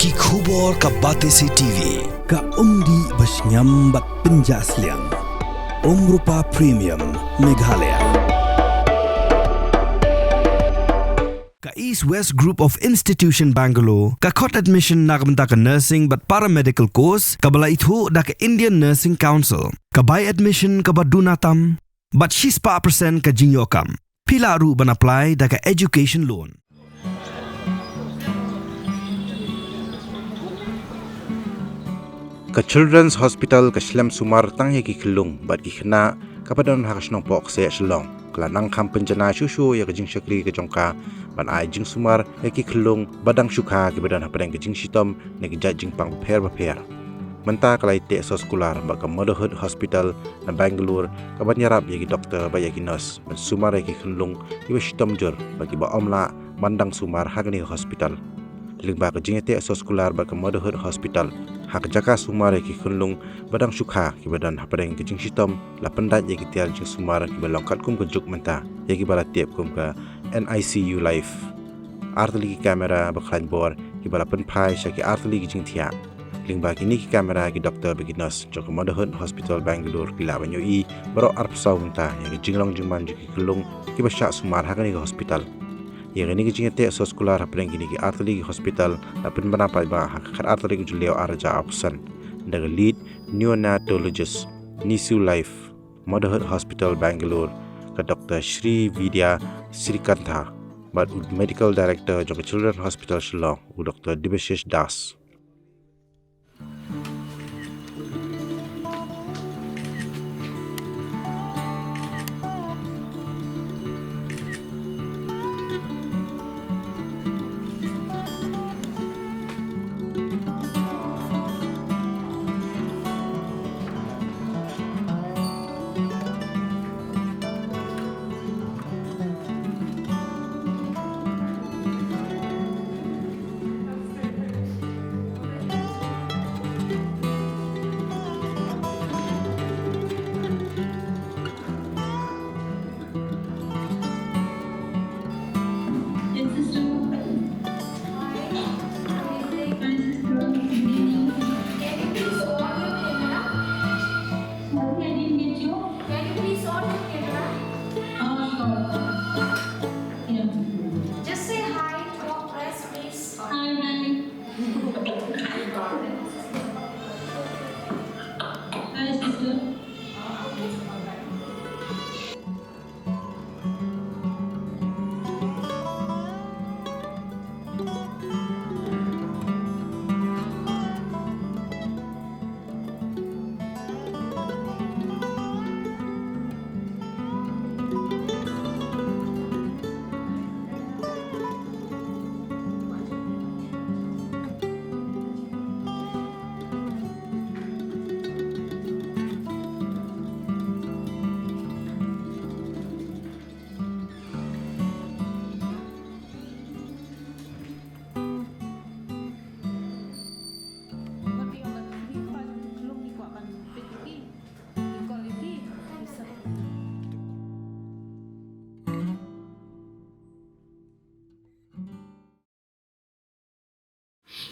Ki khubor ka Batesi TV. Ka umdi basnyam bat penjaslian. Rupa Premium Meghalaya. Ka East West Group of Institution Bangalore. Ka khot admission nakamta ka nursing but paramedical course. Ka bala ithu da ka Indian Nursing Council. Ka buy admission ka badunatam. But she's pa percent ka jinyokam. Pila ru ban apply da ka education loan. Ka Children's Hospital ka Sumar tang ki Khunlung bat ki khna kapadon hakasnong pok se shlong kala nang kham penjana shushu ya ka jing shakri ka jongka ban ai jing Sumar ya ki Khunlung badang shukha ki badan hapadang ka jing Shitom ne ki jing pang pher menta kala ite Soskular ba ka Motherhood Hospital na Bangalore ka ban yarap ya ki doctor ba ya ki nurse ban Sumar ya ki Khunlung ki ba Shitom jor ba ki ba omla bandang Sumar hagni hospital lingba ka jing ite Soskular ba ka Motherhood Hospital hak jaka Sumar ki Khunlung badang shukha ki badan hapadang ki jing Shitom la pendat ye ki tiar jing Sumar ki balongkat kum ke juk menta ye ki bala tiap kum ka NICU life artli ki kamera ba khlan bor ki bala pen phai sha ki artli ki jing thia lingba ki ni ki kamera ki doctor ba ki nurse jok Motherhood Hospital Bangalore ki la banyo i baro arp saw menta ye ki jinglong jingman ki Khunlung ki ba sha Sumar hakani ki hospital yang ini kecing ete Soskular hapreng gini ki artli hospital lapin banapa ba hakar artli ki julio arja option daga lead neonatologist NICU life Motherhood Hospital Bangalore ka Dr. Shri Vidya Srikantha but medical director jok Children's Hospital Shillong Dr. Dibashish Das.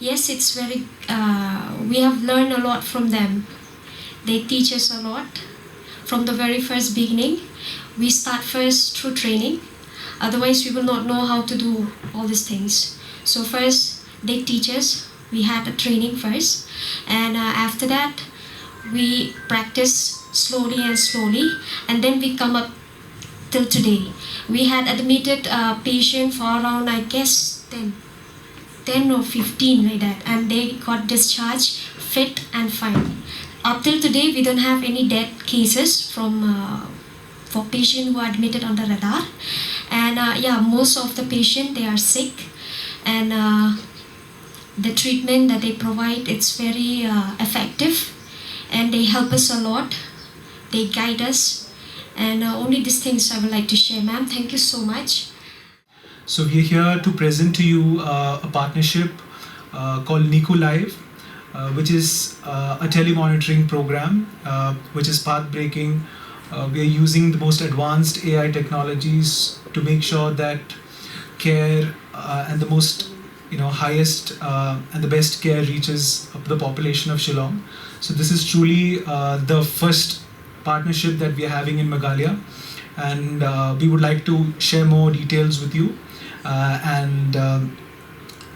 Yes, it's very, we have learned a lot from them. They teach us a lot from the very first beginning. We start first through training. Otherwise, we will not know how to do all these things. So first, they teach us. We had a training first. And after that, we practice slowly and slowly. And then we come up till today. We had admitted a patient for around, I guess, 10 or 15 like that, and they got discharged fit and fine. Up till today, we don't have any death cases from for patients who are admitted on the radar. And most of the patients, they are sick, and the treatment that they provide, it's very effective, and they help us a lot. They guide us, and only these things I would like to share, ma'am. Thank you so much. So we're here to present to you a partnership called NICU Live, which is a tele-monitoring program, which is path-breaking. We are using the most advanced AI technologies to make sure that care and the most highest and the best care reaches the population of Shillong. So this is truly the first partnership that we are having in Meghalaya, and we would like to share more details with you.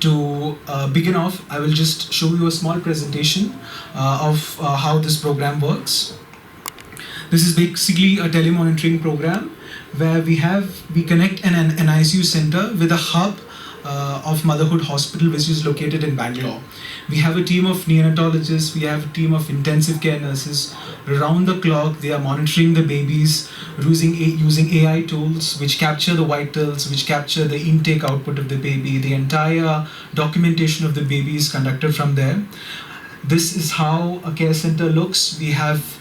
To begin off, I will just show you a small presentation of how this program works. This is basically a telemonitoring program where we connect an ICU center with a hub of Motherhood Hospital, which is located in Bangalore. We have a team of neonatologists, we have a team of intensive care nurses. Around the clock, they are monitoring the babies using AI tools which capture the vitals, which capture the intake output of the baby. The entire documentation of the baby is conducted from there. This is how a care center looks. We have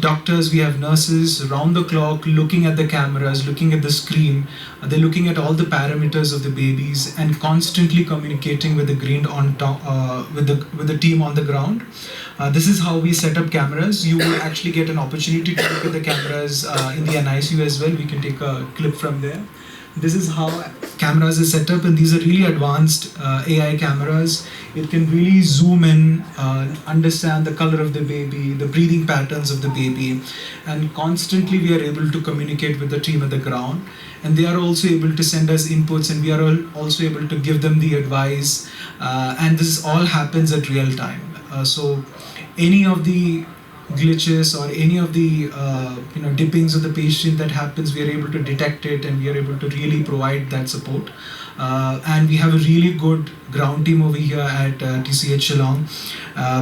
doctors, we have nurses around the clock looking at the cameras, looking at the screen. They're looking at all the parameters of the babies and constantly communicating with the with the team on the ground. This is how we set up cameras. You will actually get an opportunity to look at the cameras in the NICU as well. We can take a clip from there. This is how cameras are set up, and these are really advanced AI cameras. It can really zoom in, understand the color of the baby, the breathing patterns of the baby, and constantly we are able to communicate with the team at the ground. And they are also able to send us inputs, and we are also able to give them the advice. And this all happens at real time. So any of the glitches or any of the dippings of the patient that happens, we are able to detect it, and we are able to really provide that support. And we have a really good ground team over here at TCH Shillong.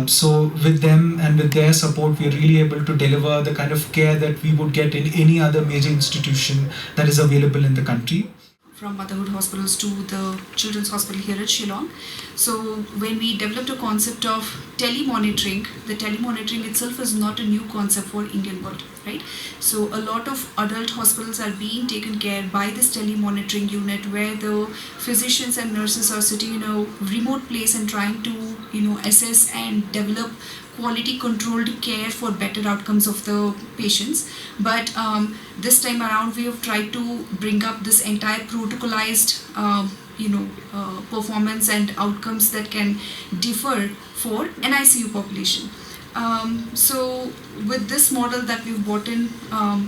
So with them and with their support, we are really able to deliver the kind of care that we would get in any other major institution that is available in the country. From Motherhood hospitals to the Children's Hospital here at Shillong. So when we developed a concept of telemonitoring, the telemonitoring itself is not a new concept for Indian world, right? So a lot of adult hospitals are being taken care by this telemonitoring unit, where the physicians and nurses are sitting in a remote place and trying to assess and develop quality controlled care for better outcomes of the patients. But this time around, we have tried to bring up this entire protocolized performance and outcomes that can differ for an ICU population. So with this model that we've brought in,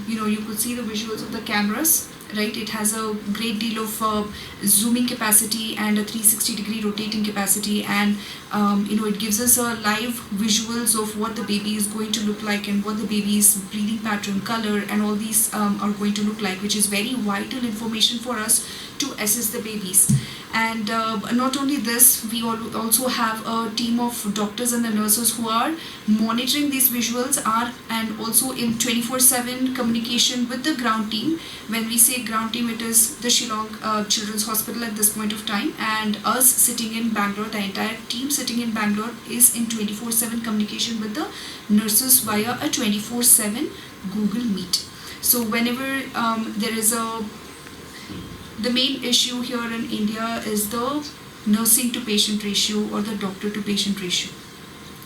you could see the visuals of the cameras, right? It has a great deal of zooming capacity and a 360-degree rotating capacity, and it gives us a live visuals of what the baby is going to look like and what the baby's breathing pattern, color, and all these are going to look like, which is very vital information for us to assess the babies. And not only this, we also have a team of doctors and the nurses who are monitoring these visuals and also in 24/7 communication with the ground team. When we say ground team, it is the Shillong Children's Hospital at this point of time, and us sitting in Bangalore, the entire team sitting in Bangalore is in 24/7 communication with the nurses via a 24/7 Google Meet. So whenever there is the main issue here in India is the nursing to patient ratio or the doctor to patient ratio.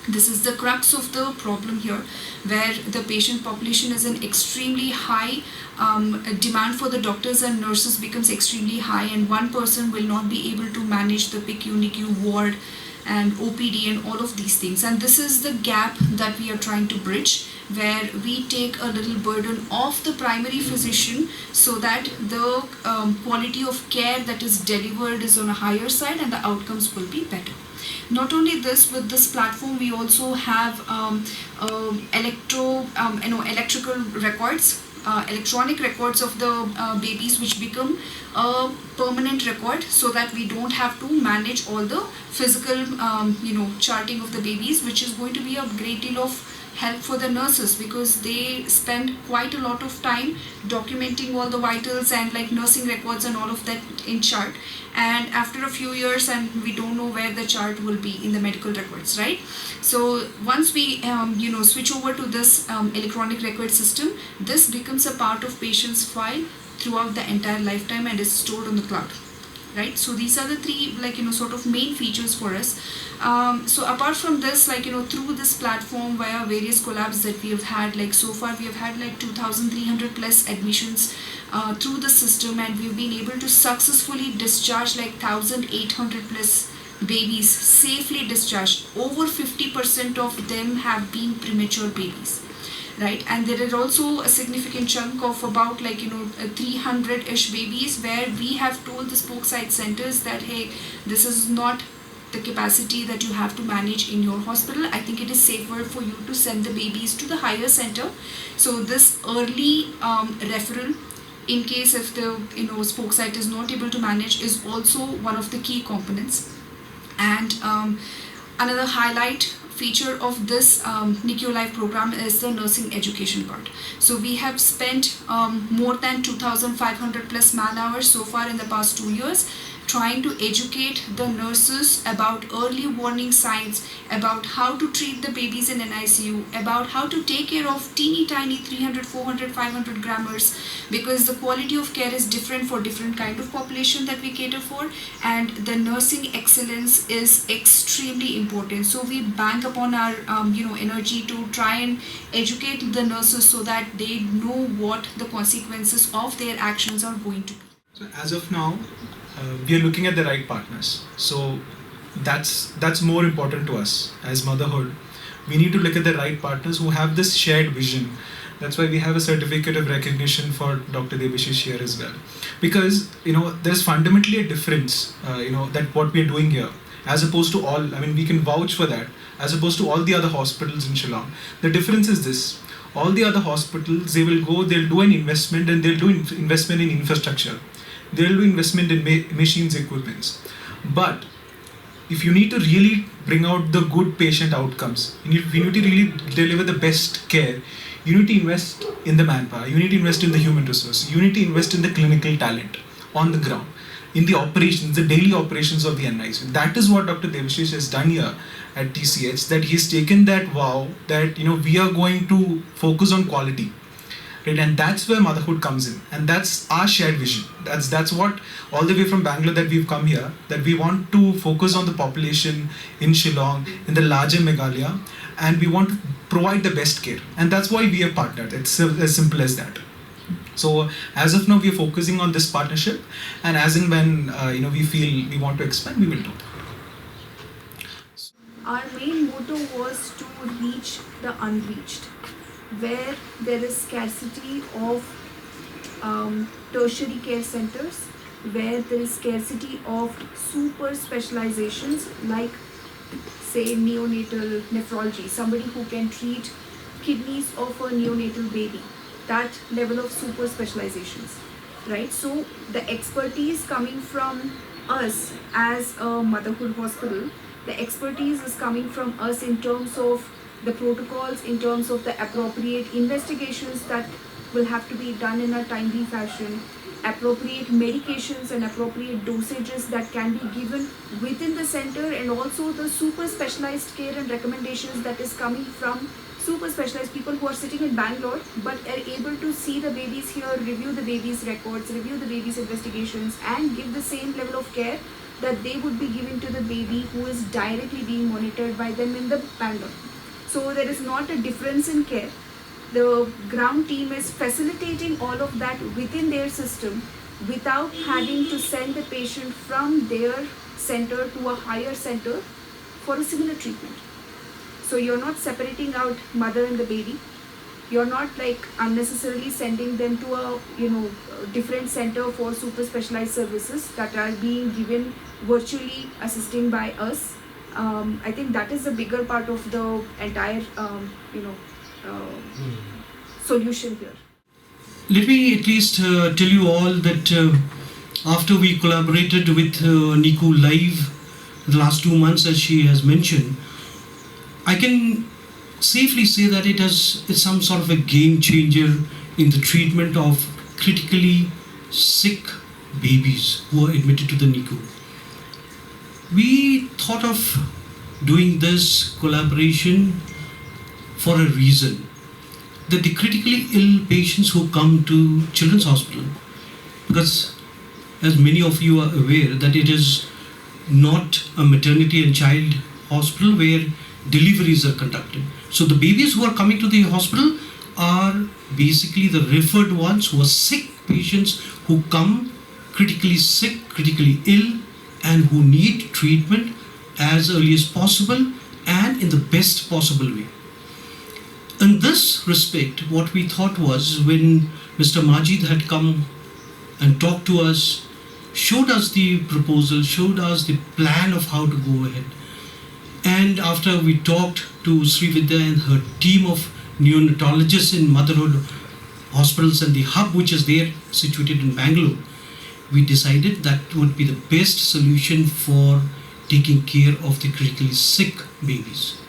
This is the crux of the problem here, where the patient population is an extremely high demand for the doctors and nurses becomes extremely high, and one person will not be able to manage the PICU, NICU, ward and OPD and all of these things. And this is the gap that we are trying to bridge, where we take a little burden off the primary physician so that the quality of care that is delivered is on a higher side and the outcomes will be better. Not only this, with this platform we also have electrical records, electronic records of the babies, which become a permanent record, so that we don't have to manage all the physical charting of the babies, which is going to be a great deal of help for the nurses, because they spend quite a lot of time documenting all the vitals and like nursing records and all of that in chart, and after a few years and we don't know where the chart will be in the medical records, right? So once we switch over to this electronic record system, this becomes a part of patient's file throughout the entire lifetime and is stored on the cloud, right? So these are the three, sort of main features for us. So apart from this, through this platform, via various collabs that we have had, so far we have had 2,300 plus admissions through the system, and we've been able to successfully discharge 1,800 plus babies, safely discharged. Over 50% of them have been premature babies, right? And there is also a significant chunk of about 300-ish babies where we have told the spoke site centers that, hey, this is not the capacity that you have to manage in your hospital. I think it is safer for you to send the babies to the higher center. So this early referral, in case if the spoke site is not able to manage, is also one of the key components. And another highlight feature of this NICU Live program is the nursing education part. So we have spent more than 2,500 plus man hours so far in the past 2 years trying to educate the nurses about early warning signs, about how to treat the babies in an ICU, about how to take care of teeny tiny 300, 400, 500 grammars, because the quality of care is different for different kind of population that we cater for, and the nursing excellence is extremely important. So we bank upon our energy to try and educate the nurses so that they know what the consequences of their actions are going to be. So as of now, we are looking at the right partners. So that's more important to us as Motherhood. We need to look at the right partners who have this shared vision. That's why we have a certificate of recognition for Dr. Debashish here as well. Because there's fundamentally a difference, that what we are doing here, as opposed to all. I mean, we can vouch for that. As opposed to all the other hospitals in Shillong, the difference is this: all the other hospitals, they'll do an investment, and they'll do investment in infrastructure. They'll do investment in machines, equipments. But if you need to really bring out the good patient outcomes, if you need to really deliver the best care, you need to invest in the manpower, you need to invest in the human resource, you need to invest in the clinical talent on the ground, in the operations, the daily operations of the NICU. That is what Dr. Debashish has done here at TCH, that he's taken that vow that we are going to focus on quality. Right? And that's where Motherhood comes in, and that's our shared vision. That's what, all the way from Bangalore, that we've come here, that we want to focus on the population in Shillong, in the larger Meghalaya, and we want to provide the best care, and that's why we are partnered. It's as simple as that. So as of now, we are focusing on this partnership, and as and when we feel we want to expand, we will do that. Our main motto was to reach the unreached, where there is scarcity of tertiary care centers, where there is scarcity of super specializations like, say, neonatal nephrology, somebody who can treat kidneys of a neonatal baby, that level of super specializations, right? So the expertise coming from us as a Motherhood hospital, the expertise is coming from us in terms of the protocols, in terms of the appropriate investigations that will have to be done in a timely fashion, appropriate medications and appropriate dosages that can be given within the center, and also the super specialized care and recommendations that is coming from super specialized people who are sitting in Bangalore but are able to see the babies here, review the babies' records, review the babies' investigations, and give the same level of care that they would be giving to the baby who is directly being monitored by them in the Bangalore. So there is not a difference in care. The ground team is facilitating all of that within their system without having to send the patient from their center to a higher center for a similar treatment. So you're not separating out mother and the baby. You're not unnecessarily sending them to a different center for super specialized services that are being given virtually, assisting by us. I think that is the bigger part of the entire solution here. Let me at least tell you all that after we collaborated with NICU Live the last 2 months, as she has mentioned, I can safely say that it's some sort of a game changer in the treatment of critically sick babies who are admitted to the NICU. We thought of doing this collaboration for a reason, that the critically ill patients who come to Children's Hospital, because as many of you are aware, that it is not a maternity and child hospital where deliveries are conducted. So the babies who are coming to the hospital are basically the referred ones who are sick patients who come critically sick, critically ill, and who need treatment as early as possible and in the best possible way. In this respect, what we thought was, when Mr. Majid had come and talked to us, showed us the proposal, showed us the plan of how to go ahead. And after we talked to Sri Vidya and her team of neonatologists in Motherhood hospitals and the hub which is there situated in Bangalore, we decided that would be the best solution for taking care of the critically sick babies.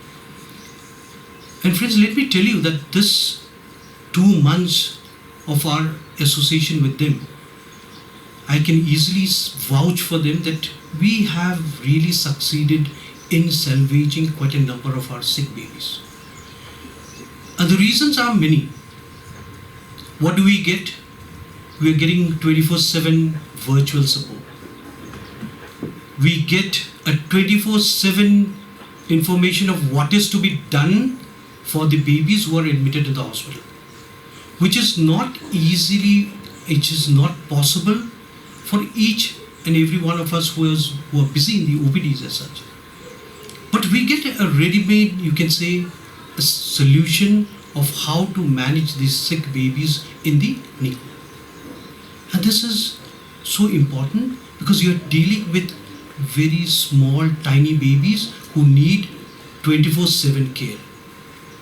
And friends, let me tell you that this 2 months of our association with them, I can easily vouch for them that we have really succeeded in salvaging quite a number of our sick babies. And the reasons are many. What do we get? We are getting 24/7 virtual support. We get a 24/7 information of what is to be done for the babies who are admitted in the hospital, which is not possible for each and every one of us who are busy in the OPDs as such. But we get a ready-made, you can say, a solution of how to manage these sick babies in the NICU. And this is so important because you're dealing with very small, tiny babies who need 24/7 care.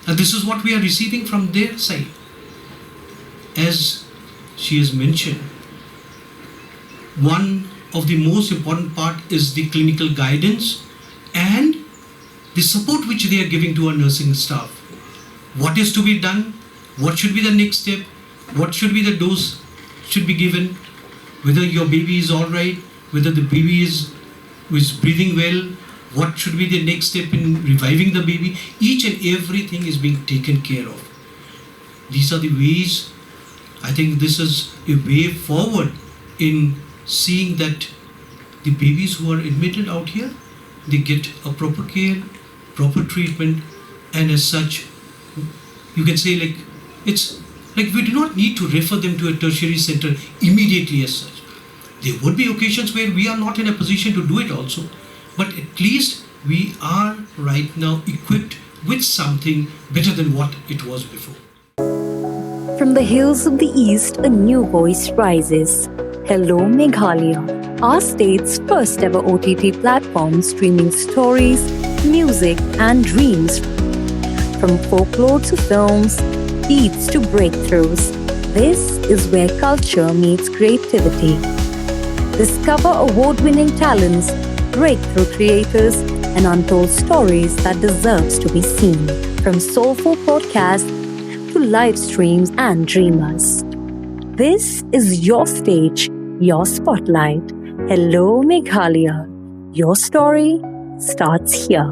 And this is what we are receiving from their side. As she has mentioned, one of the most important part is the clinical guidance and the support which they are giving to our nursing staff. What is to be done? What should be the next step? What should be the dose should be given? Whether your baby is all right, whether the baby is breathing well, what should be the next step in reviving the baby? Each and everything is being taken care of. These are the ways. I think this is a way forward in seeing that the babies who are admitted out here, they get a proper care, proper treatment, and as such, you can say it's like we do not need to refer them to a tertiary center immediately as such. There would be occasions where we are not in a position to do it also, but at least we are right now equipped with something better than what it was before. From the hills of the east, a new voice rises. Hello Meghalaya, our state's first ever OTT platform streaming stories, music and dreams. From folklore to films, beats to breakthroughs, this is where culture meets creativity. Discover award-winning talents, breakthrough creators, and untold stories that deserves to be seen. From soulful podcasts to live streams and dreamers. This is your stage, your spotlight. Hello Meghalaya. Your story starts here.